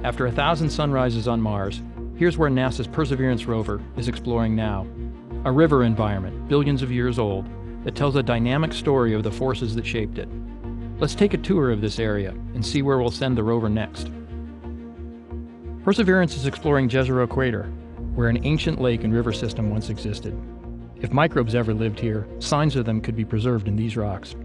After 1,000 sunrises on Mars, here's where NASA's Perseverance rover is exploring now. A river environment, billions of years old, that tells a dynamic story of the forces that shaped it. Let's take a tour of this area and see where we'll send the rover next. Perseverance is exploring Jezero Crater, where an ancient lake and river system once existed. If microbes ever lived here, signs of them could be preserved in these rocks.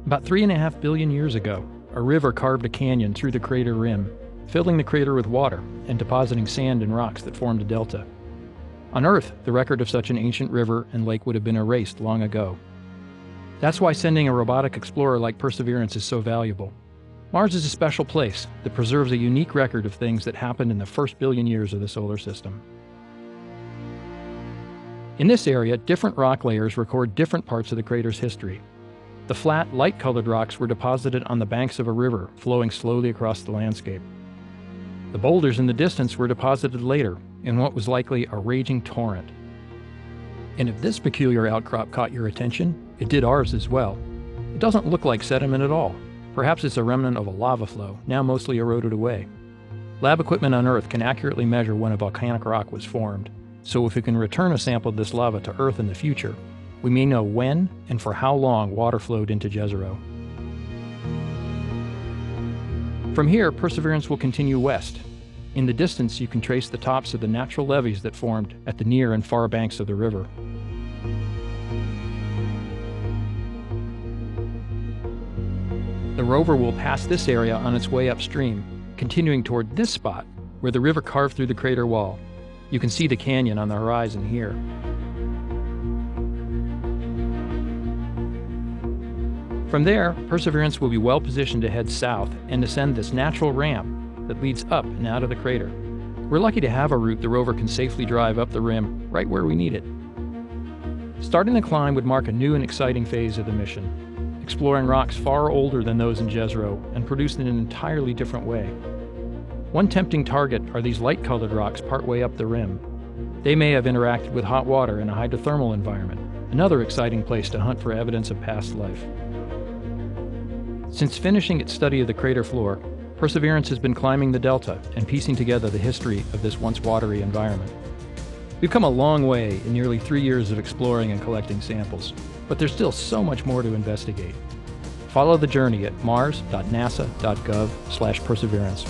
About 3.5 billion years ago, a river carved a canyon through the crater rim, filling the crater with water and depositing sand and rocks that formed a delta. On Earth, the record of such an ancient river and lake would have been erased long ago. That's why sending a robotic explorer like Perseverance is so valuable. Mars is a special place that preserves a unique record of things that happened in the first billion years of the solar system. In this area, different rock layers record different parts of the crater's history. The flat, light-colored rocks were deposited on the banks of a river flowing slowly across the landscape. The boulders in the distance were deposited later in what was likely a raging torrent. And if this peculiar outcrop caught your attention, it did ours as well. It doesn't look like sediment at all. Perhaps it's a remnant of a lava flow, now mostly eroded away. Lab equipment on Earth can accurately measure when a volcanic rock was formed, so if we can return a sample of this lava to Earth in the future, we may know when and for how long water flowed into Jezero. From here, Perseverance will continue west. In the distance, you can trace the tops of the natural levees that formed at the near and far banks of the river. The rover will pass this area on its way upstream, continuing toward this spot where the river carved through the crater wall. You can see the canyon on the horizon here. From there, Perseverance will be well positioned to head south and ascend this natural ramp that leads up and out of the crater. We're lucky to have a route the rover can safely drive up the rim right where we need it. Starting the climb would mark a new and exciting phase of the mission, exploring rocks far older than those in Jezero and produced in an entirely different way. One tempting target are these light-colored rocks partway up the rim. They may have interacted with hot water in a hydrothermal environment, another exciting place to hunt for evidence of past life. Since finishing its study of the crater floor, Perseverance has been climbing the delta and piecing together the history of this once watery environment. We've come a long way in nearly 3 years of exploring and collecting samples, but there's still so much more to investigate. Follow the journey at mars.nasa.gov/perseverance.